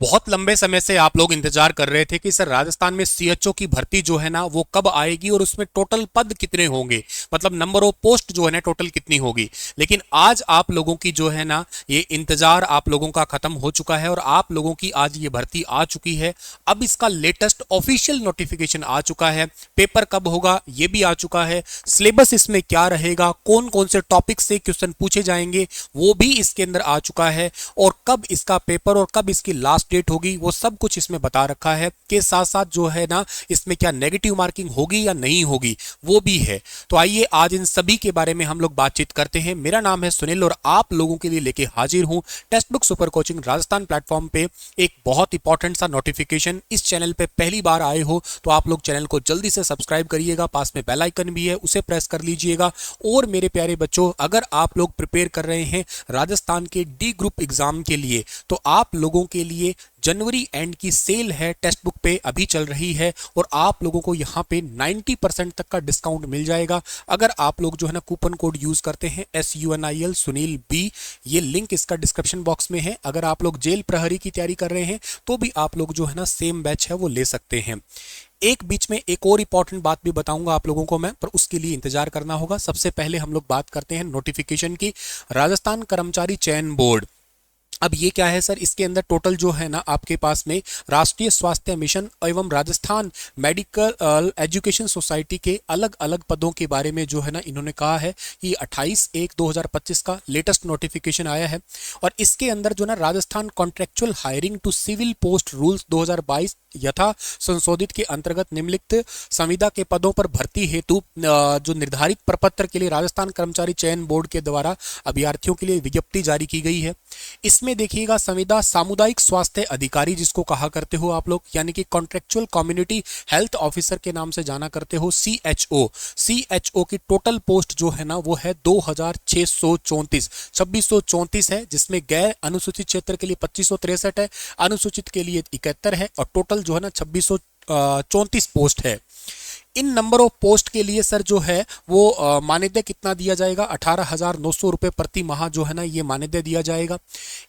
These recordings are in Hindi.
बहुत लंबे समय से आप लोग इंतजार कर रहे थे कि सर राजस्थान में सीएचओ की भर्ती जो है ना वो कब आएगी और उसमें टोटल पद कितने होंगे, मतलब नंबर ऑफ पोस्ट जो है ना टोटल कितनी होगी। लेकिन आज आप लोगों की जो है ना ये इंतजार आप लोगों का खत्म हो चुका है और आप लोगों की आज ये भर्ती आ चुकी है। अब इसका लेटेस्ट ऑफिशियल नोटिफिकेशन आ चुका है, पेपर कब होगा ये भी आ चुका है, सिलेबस इसमें क्या रहेगा, कौन कौन से टॉपिक से क्वेश्चन पूछे जाएंगे वो भी इसके अंदर आ चुका है, और कब इसका पेपर और कब इसकी लास्ट डेट होगी वो सब कुछ इसमें बता रखा है। के साथ साथ जो है ना इसमें क्या नेगेटिव मार्किंग होगी या नहीं होगी वो भी है। तो आइए आज इन सभी के बारे में हम लोग बातचीत करते हैं। मेरा नाम है सुनील और आप लोगों के लिए लेके हाजिर हूं text book super coaching Rajasthan platform पे एक बहुत इंपॉर्टेंट सा नोटिफिकेशन। इस चैनल पे पहली बार आए हो तो आप लोग चैनल को जल्दी से सब्सक्राइब करिएगा, पास में बेल आइकन भी है उसे प्रेस कर लीजिएगा। और मेरे प्यारे बच्चों, अगर आप लोग प्रिपेयर कर रहे हैं राजस्थान के डी ग्रुप एग्जाम के लिए तो आप लोगों के लिए जनवरी एंड की सेल है टेक्स्ट बुक पे अभी चल रही है और आप लोगों को यहाँ पे 90% तक का डिस्काउंट मिल जाएगा अगर आप लोग जो है ना कूपन कोड यूज करते हैं SUNIL सुनील बी। ये लिंक इसका डिस्क्रिप्शन बॉक्स में है। अगर आप लोग जेल प्रहरी की तैयारी कर रहे हैं तो भी आप लोग जो है ना सेम बैच है वो ले सकते हैं। एक बीच में एक और इंपॉर्टेंट बात भी बताऊंगा आप लोगों को मैं, पर उसके लिए इंतजार करना होगा। सबसे पहले हम लोग बात करते हैं नोटिफिकेशन की। राजस्थान कर्मचारी चयन बोर्ड, अब ये क्या है सर, इसके अंदर टोटल जो है ना आपके पास में राष्ट्रीय स्वास्थ्य मिशन एवं राजस्थान मेडिकल एजुकेशन सोसाइटी के अलग अलग पदों के बारे में जो है ना इन्होंने कहा है कि 28/1/2025 का लेटेस्ट नोटिफिकेशन आया है। और इसके अंदर जो ना Rajasthan contractual hiring to civil post rules 2022 यथा संशोधित के अंतर्गत निम्नलिखित संविदा के पदों पर भर्ती हेतु जो निर्धारित प्रपत्र के लिए राजस्थान कर्मचारी चयन बोर्ड के द्वारा अभ्यर्थियों के लिए विज्ञप्ति जारी की गई है। इसमें देखिएगा संविदा सामुदायिक स्वास्थ्य अधिकारी जिसको कहा करते हो आप लोग, यानी कि कॉन्ट्रेक्चुअल कम्युनिटी हेल्थ ऑफिसर के नाम से जाना करते हो, CHO की टोटल पोस्ट जो है ना वो है 2634 2634 है, जिसमें गैर अनुसूचित क्षेत्र के लिए 2563 है, अनुसूचित के लिए 71 है और टोटल जो है ना 2634 पोस्ट है। इन नंबर ऑफ पोस्ट के लिए सर जो है वो मानदेय कितना दिया जाएगा, 18,900 रुपये प्रति माह जो है ना ये मानदेय दिया जाएगा।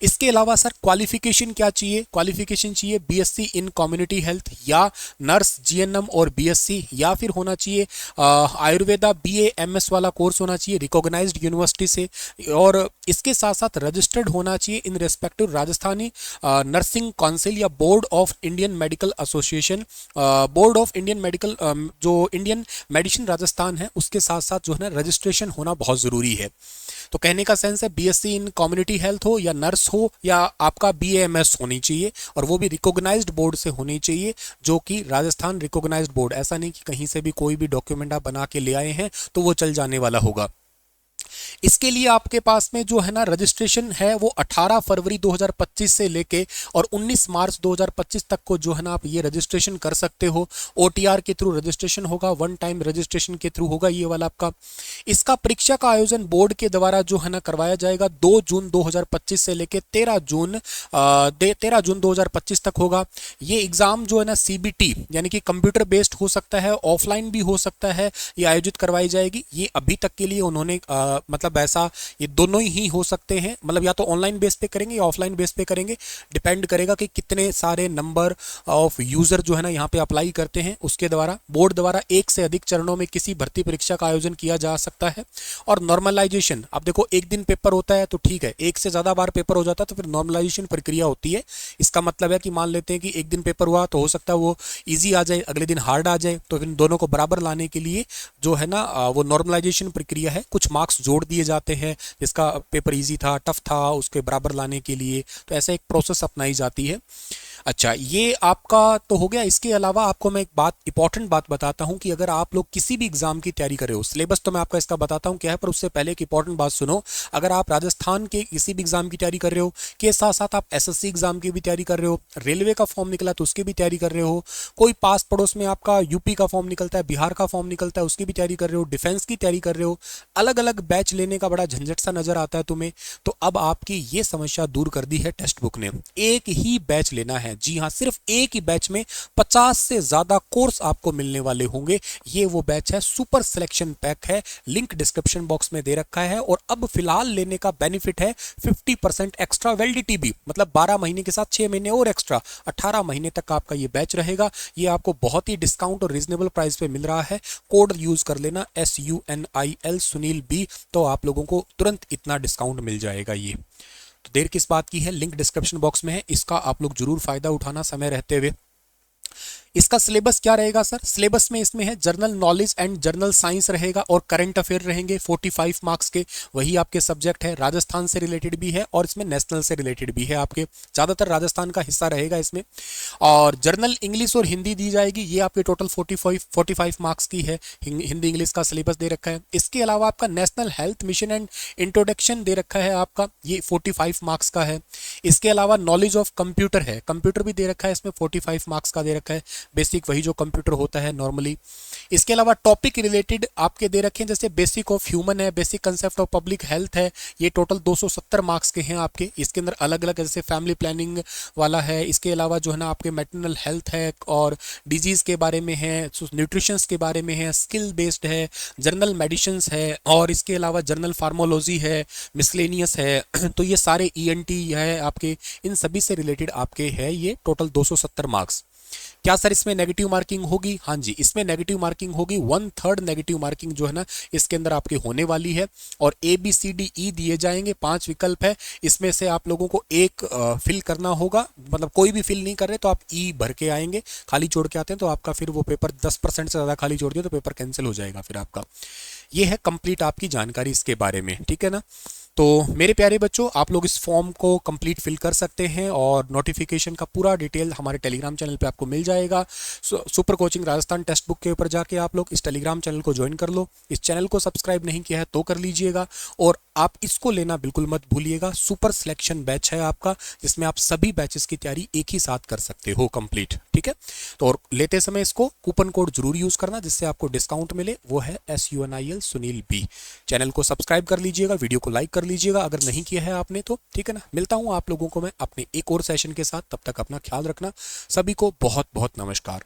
इसके अलावा सर क्वालिफिकेशन क्या चाहिए, क्वालिफिकेशन चाहिए BSc इन कम्युनिटी हेल्थ या नर्स GNM और BSc, या फिर होना चाहिए आयुर्वेदा BA MS वाला कोर्स होना चाहिए रिकॉग्नाइज्ड यूनिवर्सिटी से, और इसके साथ साथ रजिस्टर्ड होना चाहिए in respective Rajasthani nursing council या board of Indian medical association, board of Indian medical जो इंडियन मेडिसिन राजस्थान है उसके साथ साथ जो है ना रजिस्ट्रेशन होना बहुत जरूरी है। तो कहने का सेंस है BSc इन कम्युनिटी हेल्थ हो या नर्स हो या आपका BAMS होनी चाहिए, और वो भी रिकॉग्नाइज्ड बोर्ड से होनी चाहिए, जो कि राजस्थान रिकॉग्नाइज्ड बोर्ड, ऐसा नहीं कि कहीं से भी कोई भी डॉक्यूमेंट आप बना के ले आए हैं तो वो चल जाने वाला होगा। इसके लिए आपके पास में जो है ना रजिस्ट्रेशन है वो 18 फरवरी 2025 से लेके और 19 मार्च 2025 तक को जो है ना आप ये रजिस्ट्रेशन कर सकते हो। OTR के थ्रू रजिस्ट्रेशन होगा, वन टाइम रजिस्ट्रेशन के थ्रू होगा ये वाला आपका। इसका परीक्षा का आयोजन बोर्ड के द्वारा जो है ना करवाया जाएगा 2 जून 2025 से लेके 13 जून 2025 तक होगा। ये एग्जाम जो है ना CBT यानी कि कंप्यूटर बेस्ड हो सकता है, ऑफलाइन भी हो सकता है, ये आयोजित करवाई जाएगी। ये अभी तक के लिए उन्होंने मतलब ऐसा ये दोनों ही हो सकते हैं, मतलब या तो ऑनलाइन बेस पे करेंगे या ऑफलाइन बेस पे करेंगे, डिपेंड करेगा कि कितने सारे नंबर ऑफ यूजर जो है ना यहाँ पे अप्लाई करते हैं उसके द्वारा। बोर्ड द्वारा एक से अधिक चरणों में किसी भर्ती परीक्षा का आयोजन किया जा सकता है। और नॉर्मलाइजेशन, अब देखो एक दिन पेपर होता है तो ठीक है, एक से ज्यादा बार पेपर हो जाता है तो फिर नॉर्मलाइजेशन प्रक्रिया होती है। इसका मतलब है कि मान लेते हैं कि एक दिन पेपर हुआ तो हो सकता है वो ईजी आ जाए, अगले दिन हार्ड आ जाए, तो फिर दोनों को बराबर लाने के लिए जो है ना वो नॉर्मलाइजेशन प्रक्रिया है, कुछ मार्क्स जोड़ दिए जाते हैं, जिसका पेपर इजी था टफ था उसके बराबर लाने के लिए, तो ऐसा एक प्रोसेस अपनाई जाती है। अच्छा, ये आपका तो हो गया। इसके अलावा आपको मैं एक बात इंपॉर्टेंट बात बताता हूं कि अगर आप लोग किसी भी एग्जाम की तैयारी कर रहे हो, सिलेबस तो मैं आपका इसका बताता हूं क्या है, पर उससे पहले एक इंपॉर्टेंट बात सुनो। अगर आप राजस्थान के किसी भी एग्जाम की तैयारी कर रहे हो, के साथ साथ आप SSC एग्जाम की भी तैयारी कर रहे हो, रेलवे का फॉर्म निकला तो उसकी भी तैयारी कर रहे हो, कोई पास पड़ोस में आपका यूपी का फॉर्म निकलता है, बिहार का फॉर्म निकलता है, उसकी भी तैयारी कर रहे हो, डिफेंस की तैयारी कर रहे हो, अलग अलग बैच लेने का बड़ा झंझट सा नजर आता है तुम्हें, तो अब आपकी ये समस्या दूर कर दी है टेक्स्ट बुक ने। एक ही बैच लेना है, हैं। जी हाँ, सिर्फ एक ही बैच में 50 से ज्यादा कोर्स आपको मिलने वाले होंगे। ये वो बैच है, सुपर सिलेक्शन पैक है, लिंक डिस्क्रिप्शन बॉक्स में दे रखा है। और अब फिलहाल लेने का बेनिफिट है 50% एक्स्ट्रा वैलिडिटी भी, मतलब 12 महीने के साथ 6 महीने और एक्स्ट्रा 18 महीने तक आपका ये बैच रहेगा। ये आपको बहुत ही डिस्काउंट और रीजनेबल प्राइस पे मिल रहा है। कोड यूज कर लेना SUNIL सुनील बी, तो आप लोगों को तुरंत इतना डिस्काउंट मिल जाएगा। ये तो देर किस बात की है, लिंक डिस्क्रिप्शन बॉक्स में है, इसका आप लोग जरूर फायदा उठाना समय रहते हुए। इसका सिलेबस क्या रहेगा सर? सिलेबस में इसमें है general knowledge and general science रहेगा और करंट अफेयर रहेंगे 45 मार्क्स के, वही आपके सब्जेक्ट है। राजस्थान से रिलेटेड भी है और इसमें नेशनल से रिलेटेड भी है, आपके ज्यादातर राजस्थान का हिस्सा रहेगा इसमें। और जर्नल इंग्लिश और हिंदी दी जाएगी, ये आपके टोटल 45 मार्क्स की है। हिंदी इंग्लिश का सिलेबस दे रखा है। इसके अलावा आपका national health mission and introduction दे रखा है आपका, ये 45 मार्क्स का है। इसके अलावा नॉलेज ऑफ कंप्यूटर है, कंप्यूटर भी दे रखा है इसमें, 45 मार्क्स का दे रखा है, बेसिक वही जो कंप्यूटर होता है नॉर्मली। इसके अलावा टॉपिक रिलेटेड आपके दे रखे हैं, जैसे बेसिक ऑफ ह्यूमन है, basic concept of public health है, ये टोटल 270 मार्क्स के हैं आपके। इसके अंदर अलग अलग जैसे फैमिली प्लानिंग वाला है, इसके अलावा जो है ना आपके मैटरनल हेल्थ है और डिजीज के बारे में है, न्यूट्रिशन के बारे में है, स्किल बेस्ड है, जनरल मेडिसिन है, और इसके अलावा जनरल फार्मोलॉजी है, मिसलेनियस है। तो ये सारे ENT है आपके, इन सभी से रिलेटेड आपके है ये टोटल 270 मार्क्स। क्या सर इसमें नेगेटिव मार्किंग होगी? हाँ जी, इसमें नेगेटिव मार्किंग होगी। 1/3 नेगेटिव मार्किंग जो है ना इसके अंदर आपके होने वाली है। और ABCDE दिए जाएंगे, 5 विकल्प है, इसमें से आप लोगों को एक फिल करना होगा। मतलब कोई भी फिल नहीं कर रहे तो आप E भर के आएंगे, खाली छोड़ के आते हैं तो आपका फिर वो पेपर 10% से ज़्यादा खाली छोड़ दिया तो पेपर कैंसिल हो जाएगा फिर आपका। ये है कंप्लीट आपकी जानकारी इसके बारे में, ठीक है ना। तो मेरे प्यारे बच्चों, आप लोग इस फॉर्म को कंप्लीट फिल कर सकते हैं और नोटिफिकेशन का पूरा डिटेल हमारे टेलीग्राम चैनल पे आपको मिल जाएगा। Super coaching Rajasthan text book के ऊपर जाके आप लोग इस टेलीग्राम चैनल को ज्वाइन कर लो। इस चैनल को सब्सक्राइब नहीं किया है तो कर लीजिएगा, और आप इसको लेना बिल्कुल मत भूलिएगा। सुपर सिलेक्शन बैच है आपका, जिसमें आप सभी बैचेस की तैयारी एक ही साथ कर सकते हो कंप्लीट, ठीक है। तो और लेते समय इसको कूपन कोड जरूर यूज करना जिससे आपको डिस्काउंट मिले, वो है SUNIL सुनील बी। चैनल को सब्सक्राइब कर लीजिएगा, वीडियो को लाइक कर लीजिएगा अगर नहीं किया है आपने तो, ठीक है ना। मिलता हूं आप लोगों को मैं अपने एक और सेशन के साथ, तब तक अपना ख्याल रखना। सभी को बहुत बहुत नमस्कार।